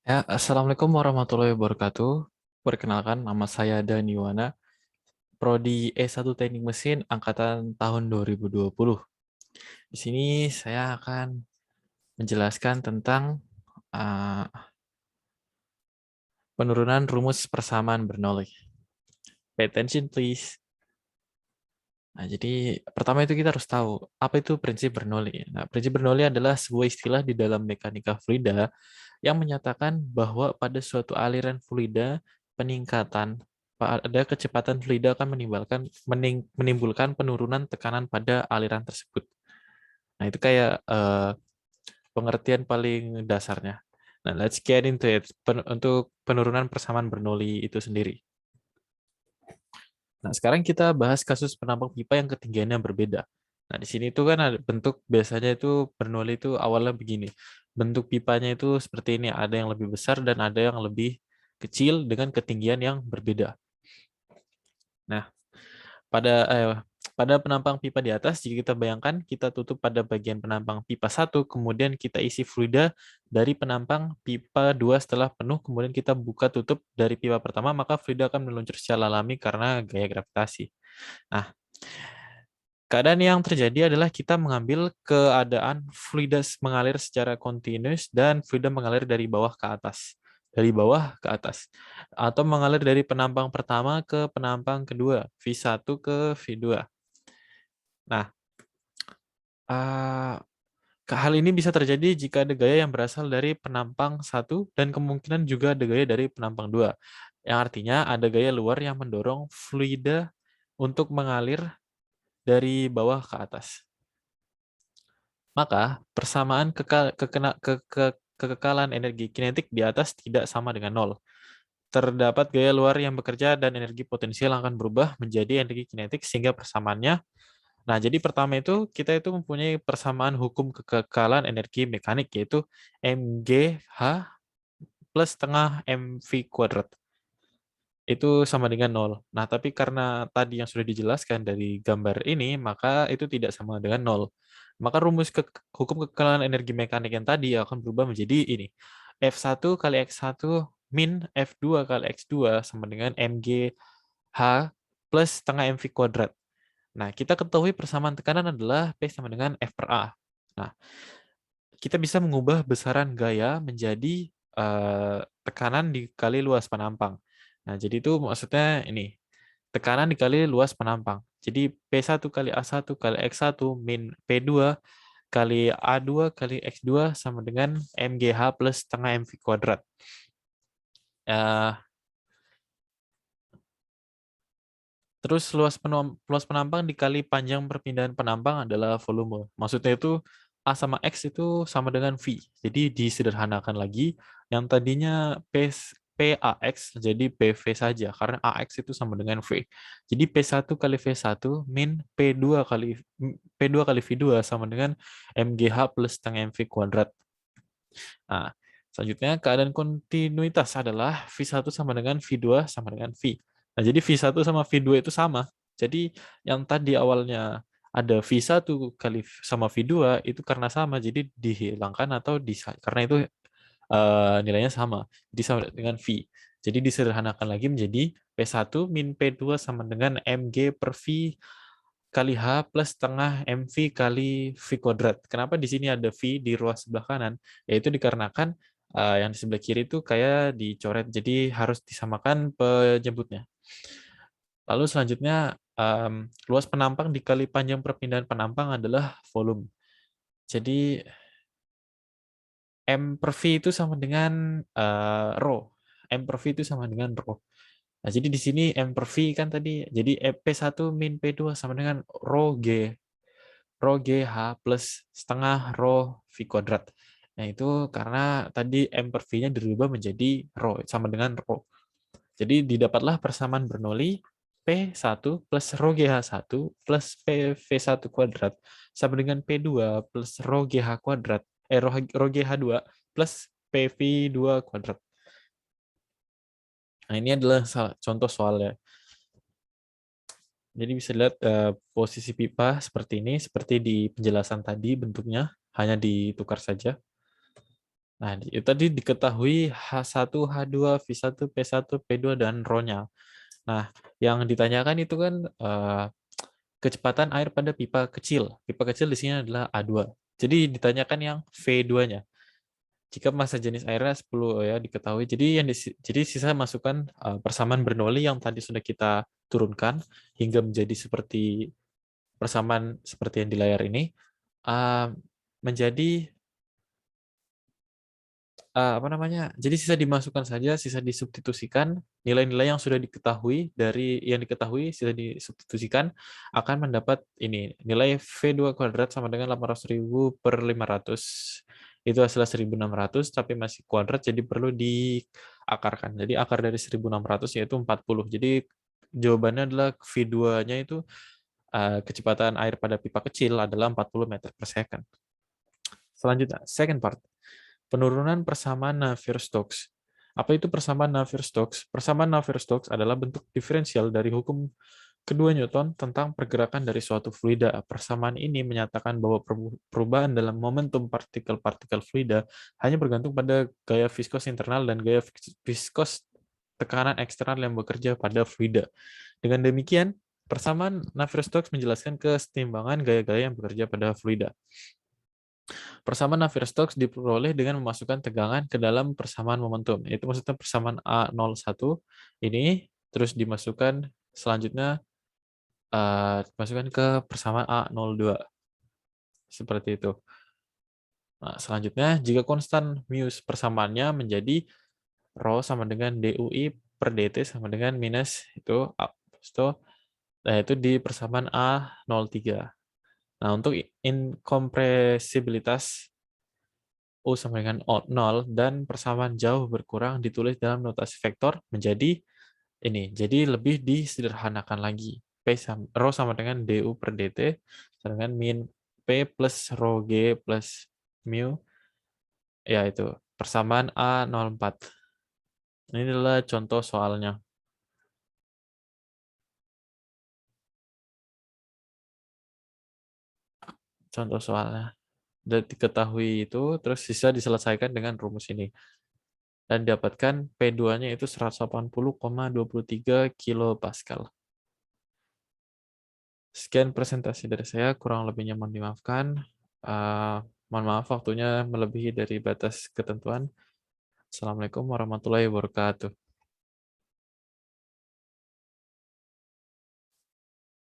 Ya, Assalamualaikum warahmatullahi wabarakatuh. Perkenalkan, nama saya Dani Wana, Prodi S1 Teknik Mesin Angkatan tahun 2020. Di sini saya akan menjelaskan tentang uh, penurunan rumus persamaan Bernoulli. Pay attention, please. Nah, jadi pertama itu kita harus tahu apa itu prinsip Bernoulli. Nah, prinsip Bernoulli adalah sebuah istilah di dalam mekanika fluida yang menyatakan bahwa pada suatu aliran fluida peningkatan pada kecepatan fluida akan menimbulkan penurunan tekanan pada aliran tersebut. Nah, itu kayak pengertian paling dasarnya. Nah, let's get into it. Untuk penurunan persamaan Bernoulli itu sendiri. Nah, sekarang kita bahas kasus penampang pipa yang ketinggiannya berbeda. Nah, di sini itu kan ada bentuk biasanya itu Bernoulli itu awalnya begini. Bentuk pipanya itu seperti ini, ada yang lebih besar dan ada yang lebih kecil dengan ketinggian yang berbeda. Nah, pada pada penampang pipa di atas, jika kita bayangkan kita tutup pada bagian penampang pipa 1, kemudian kita isi fluida dari penampang pipa 2 setelah penuh, kemudian kita buka tutup dari pipa pertama, maka fluida akan meluncur secara alami karena gaya gravitasi. Nah, keadaan yang terjadi adalah kita mengambil keadaan fluida mengalir secara kontinus dan fluida mengalir dari bawah ke atas. Dari bawah ke atas. Atau mengalir dari penampang pertama ke penampang kedua, V1 ke V2. Nah, eh, hal ini bisa terjadi jika ada gaya yang berasal dari penampang satu dan kemungkinan juga ada gaya dari penampang dua. Yang artinya ada gaya luar yang mendorong fluida untuk mengalir dari bawah ke atas. Maka persamaan kekekalan energi kinetik di atas tidak sama dengan nol. Terdapat gaya luar yang bekerja dan energi potensial akan berubah menjadi energi kinetik sehingga persamaannya. Nah, jadi pertama itu kita itu mempunyai persamaan hukum kekekalan energi mekanik yaitu mgh plus setengah mv kuadrat. Itu sama dengan nol. Nah, tapi karena tadi yang sudah dijelaskan dari gambar ini, maka itu tidak sama dengan nol. Maka rumus hukum kekekalan energi mekanik yang tadi akan berubah menjadi ini. F1 kali X1 min F2 kali X2 sama dengan mgh plus setengah mv kuadrat. Nah, kita ketahui persamaan tekanan adalah P sama dengan F per A. Nah, kita bisa mengubah besaran gaya menjadi tekanan dikali luas penampang. Nah, jadi itu maksudnya ini, tekanan dikali luas penampang. Jadi P1 kali A1 kali X1 min P2 kali A2 kali X2 sama dengan MGH plus setengah MV kuadrat. Terus luas penampang dikali panjang perpindahan penampang adalah volume. Maksudnya itu A sama X itu sama dengan V. Jadi disederhanakan lagi, yang tadinya PAX jadi PV saja, karena AX itu sama dengan V. Jadi P1 kali V1 min P2 kali V2 sama dengan MGH plus setengah MV kuadrat. Nah, selanjutnya keadaan kontinuitas adalah V1 sama dengan V2 sama dengan V. Nah, jadi V1 sama V2 itu sama. Jadi yang tadi awalnya ada V1 kali sama V2 itu karena sama, jadi dihilangkan atau karena itu nilainya sama. Jadi sama dengan V. Jadi disederhanakan lagi menjadi P1 min P2 sama dengan Mg per V kali H plus setengah MV kali V kuadrat. Kenapa di sini ada V di ruas sebelah kanan? Yaitu dikarenakan yang di sebelah kiri itu kayak dicoret, jadi harus disamakan penyebutnya. Lalu selanjutnya, luas penampang dikali panjang perpindahan penampang adalah volume. Jadi M per V itu sama dengan rho. M per V itu sama dengan rho. Nah, jadi di sini M per V kan tadi, jadi P1 min P2 sama dengan rho G. Rho GH plus setengah rho V kuadrat. Nah, itu karena tadi M per V-nya dirubah menjadi rho, sama dengan rho. Jadi didapatlah persamaan Bernoulli P1 plus rho GH1 plus PV1 kuadrat sama dengan P2 plus rho GH kuadrat, rho GH2 plus PV2 kuadrat. Nah, ini adalah contoh soalnya. Jadi bisa lihat posisi pipa seperti ini, seperti di penjelasan tadi bentuknya, hanya ditukar saja. Nah, itu tadi diketahui H1, H2, V1, P1, P2, dan rho-nya. Nah, yang ditanyakan itu kan kecepatan air pada pipa kecil. Pipa kecil di sini adalah A2. Jadi ditanyakan yang V2-nya. Jika massa jenis airnya 10 ya diketahui. Jadi sisa masukkan persamaan Bernoulli yang tadi sudah kita turunkan hingga menjadi seperti persamaan seperti yang di layar ini, menjadi apa namanya? Jadi sisa dimasukkan saja, sisa disubstitusikan, nilai-nilai yang sudah diketahui dari yang diketahui sisa disubstitusikan akan mendapat ini, nilai V2 kuadrat sama dengan 800.000 per 500. Itu hasilnya 1.600 tapi masih kuadrat jadi perlu diakarkan. Jadi akar dari 1.600 yaitu 40. Jadi jawabannya adalah V2-nya itu kecepatan air pada pipa kecil adalah 40 meter per second. Selanjutnya, second part. Penurunan persamaan Navier-Stokes. Apa itu persamaan Navier-Stokes? Persamaan Navier-Stokes adalah bentuk diferensial dari hukum kedua Newton tentang pergerakan dari suatu fluida. Persamaan ini menyatakan bahwa perubahan dalam momentum partikel-partikel fluida hanya bergantung pada gaya viskos internal dan gaya viskos tekanan eksternal yang bekerja pada fluida. Dengan demikian, persamaan Navier-Stokes menjelaskan kesetimbangan gaya-gaya yang bekerja pada fluida. Persamaan Navier-Stokes diperoleh dengan memasukkan tegangan ke dalam persamaan momentum. Itu maksudnya persamaan A01 ini, terus dimasukkan selanjutnya dimasukkan ke persamaan A02. Seperti itu. Nah, selanjutnya, jika konstan mu persamaannya menjadi rho sama dengan dui per dt sama dengan minus itu, nah itu di persamaan A03. Nah, untuk inkompresibilitas U sama dengan O0 dan persamaan jauh berkurang ditulis dalam notasi vektor menjadi ini. Jadi lebih disederhanakan lagi. Rho sama dengan du per dt sama dengan min P plus rho G plus mu, ya itu persamaan A04. Ini adalah contoh soalnya. Contoh soalnya. Dan diketahui itu, terus sisa diselesaikan dengan rumus ini. Dan dapatkan P2-nya itu 180,23 kilopascal. Sekian presentasi dari saya, kurang lebihnya mohon dimaafkan. Mohon maaf waktunya melebihi dari batas ketentuan. Assalamualaikum warahmatullahi wabarakatuh.